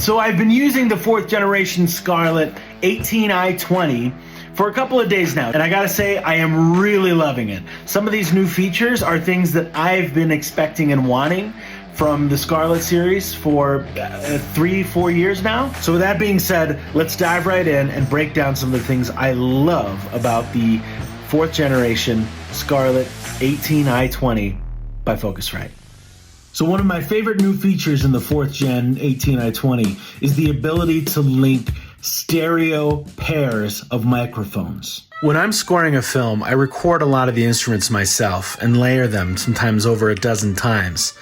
So I've been using the 4th generation Scarlett 18i20 for a couple of days now, and I gotta say, I am really loving it. Some of these new features are things that I've been expecting and wanting from the Scarlett series for 3-4 years now. So with that being said, let's dive right in and break down some of the things I love about the 4th generation Scarlett 18i20 by Focusrite. So one of my favorite new features in the 4th gen 18i20 is the ability to link stereo pairs of microphones. When I'm scoring a film, I record a lot of the instruments myself and layer them, sometimes over a dozen times.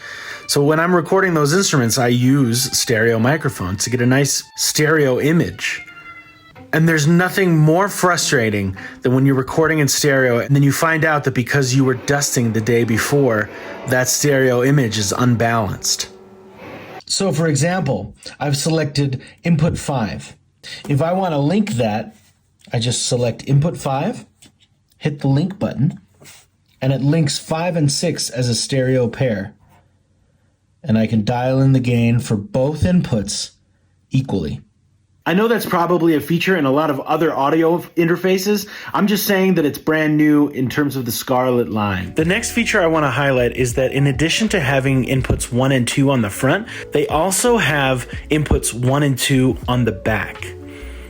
So when I'm recording those instruments, I use stereo microphones to get a nice stereo image. And there's nothing more frustrating than when you're recording in stereo and then you find out that because you were dusting the day before, that stereo image is unbalanced. So for example, I've selected input 5. If I want to link that, I just select input 5, hit the link button, and it links 5 and 6 as a stereo pair. And I can dial in the gain for both inputs equally. I know that's probably a feature in a lot of other audio interfaces. I'm just saying that it's brand new in terms of the Scarlett line. The next feature I want to highlight is that in addition to having inputs 1 and 2 on the front, they also have inputs 1 and 2 on the back.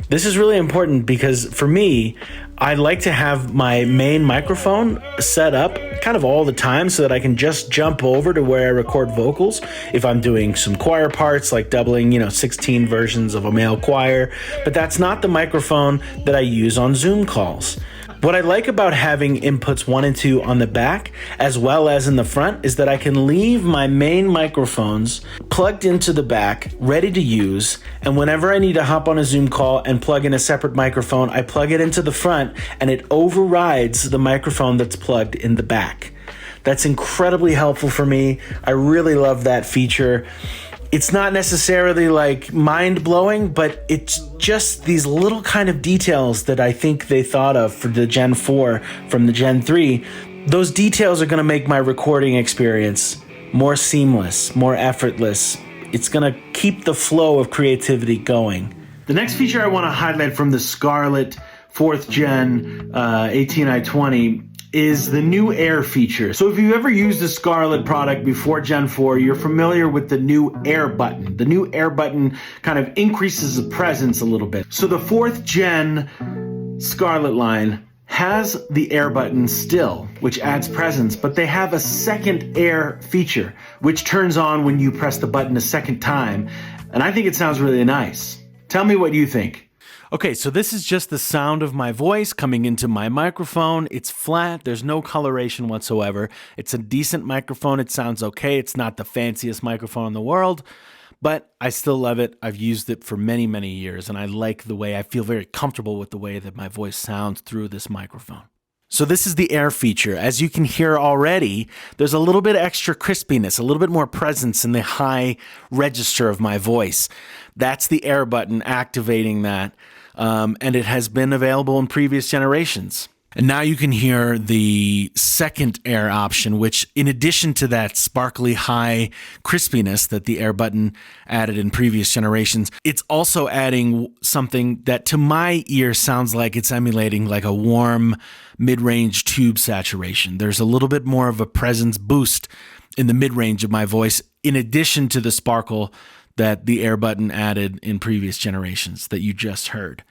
This is really important because for me, I like to have my main microphone set up kind of all the time so that I can just jump over to where I record vocals if I'm doing some choir parts, like doubling, 16 versions of a male choir. But that's not the microphone that I use on Zoom calls. What I like about having inputs 1 and 2 on the back as well as in the front is that I can leave my main microphones plugged into the back, ready to use, and whenever I need to hop on a Zoom call and plug in a separate microphone, I plug it into the front and it overrides the microphone that's plugged in the back. That's incredibly helpful for me. I really love that feature. It's not necessarily like mind-blowing, but it's just these little kind of details that I think they thought of for the Gen 4 from the Gen 3. Those details are going to make my recording experience more seamless, more effortless. It's going to keep the flow of creativity going. The next feature I want to highlight from the Scarlett 4th Gen 18i20 is the new Air feature. So if you've ever used a Scarlett product before Gen 4, you're familiar with the new Air button. The new Air button kind of increases the presence a little bit. So the 4th Gen Scarlett line has the Air button still, which adds presence, but they have a second Air feature, which turns on when you press the button a second time. And I think it sounds really nice. Tell me what you think. Okay, so this is just the sound of my voice coming into my microphone. It's flat. There's no coloration whatsoever. It's a decent microphone. It sounds okay. It's not the fanciest microphone in the world, but I still love it. I've used it for many, many years, and I like the way I feel very comfortable with the way that my voice sounds through this microphone. So this is the Air feature. As you can hear already, there's a little bit extra crispiness, a little bit more presence in the high register of my voice. That's the Air button activating that. And it has been available in previous generations. And now you can hear the second Air option, which in addition to that sparkly high crispiness that the Air button added in previous generations, it's also adding something that to my ear sounds like it's emulating like a warm mid-range tube saturation. There's a little bit more of a presence boost in the mid-range of my voice in addition to the sparkle that the Air button added in previous generations that you just heard.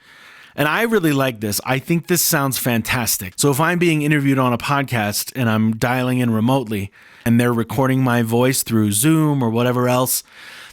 And I really like this. I think this sounds fantastic. So if I'm being interviewed on a podcast and I'm dialing in remotely and they're recording my voice through Zoom or whatever else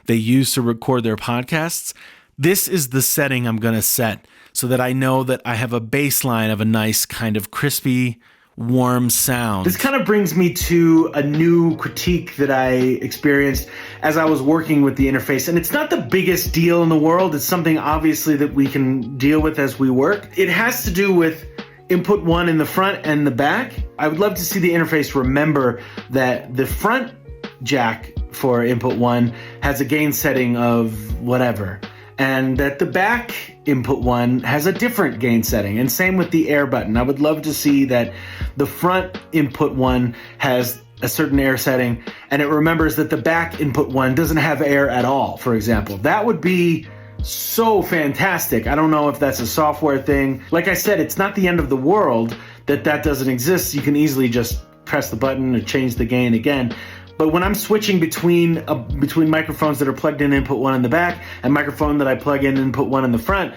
they use to record their podcasts, this is the setting I'm going to set so that I know that I have a baseline of a nice kind of crispy, warm sound. This kind of brings me to a new critique that I experienced as I was working with the interface. And it's not the biggest deal in the world. It's something obviously that we can deal with as we work. It has to do with input 1 in the front and the back. I would love to see the interface remember that the front jack for input 1 has a gain setting of whatever, and that the back input 1 has a different gain setting, and same with the Air button. I would love to see that the front input 1 has a certain air setting, and it remembers that the back input one doesn't have air at all, for example. That would be so fantastic. I don't know if that's a software thing. Like I said, it's not the end of the world that doesn't exist. You can easily just press the button or change the gain again. But when I'm switching between microphones that are plugged in input one in the back and microphone that I plug in input one in the front,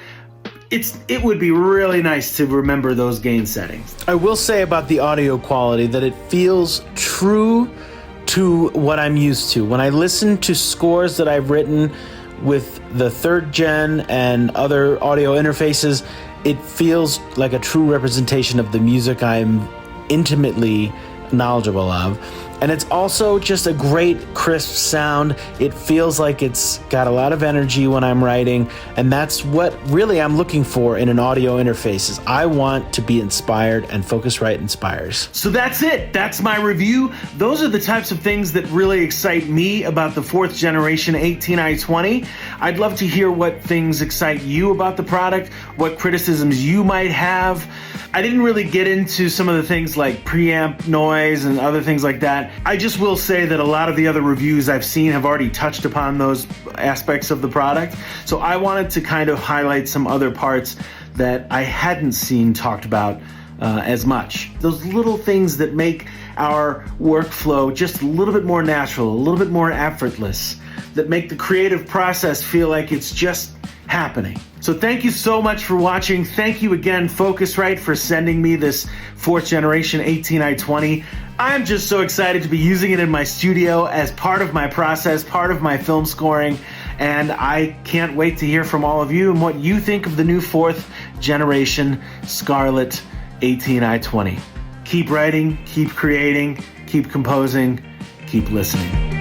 it would be really nice to remember those gain settings. I will say about the audio quality that it feels true to what I'm used to. When I listen to scores that I've written with the 3rd gen and other audio interfaces, it feels like a true representation of the music I'm intimately knowledgeable of. And it's also just a great crisp sound. It feels like it's got a lot of energy when I'm writing, and that's what really I'm looking for in an audio interface. Is I want to be inspired, and Focusrite inspires. So that's it. That's my review. Those are the types of things that really excite me about the 4th generation 18i20. I'd love to hear what things excite you about the product, what criticisms you might have. I didn't really get into some of the things like preamp noise and other things like that. I just will say that a lot of the other reviews I've seen have already touched upon those aspects of the product. So I wanted to kind of highlight some other parts that I hadn't seen talked about as much. Those little things that make our workflow just a little bit more natural, a little bit more effortless, that make the creative process feel like it's just happening. So thank you so much for watching. Thank you again, Focusrite, for sending me this 4th generation 18i20. I'm just so excited to be using it in my studio as part of my process, part of my film scoring, and I can't wait to hear from all of you and what you think of the new 4th generation Scarlett 18i20. Keep writing, keep creating, keep composing, keep listening.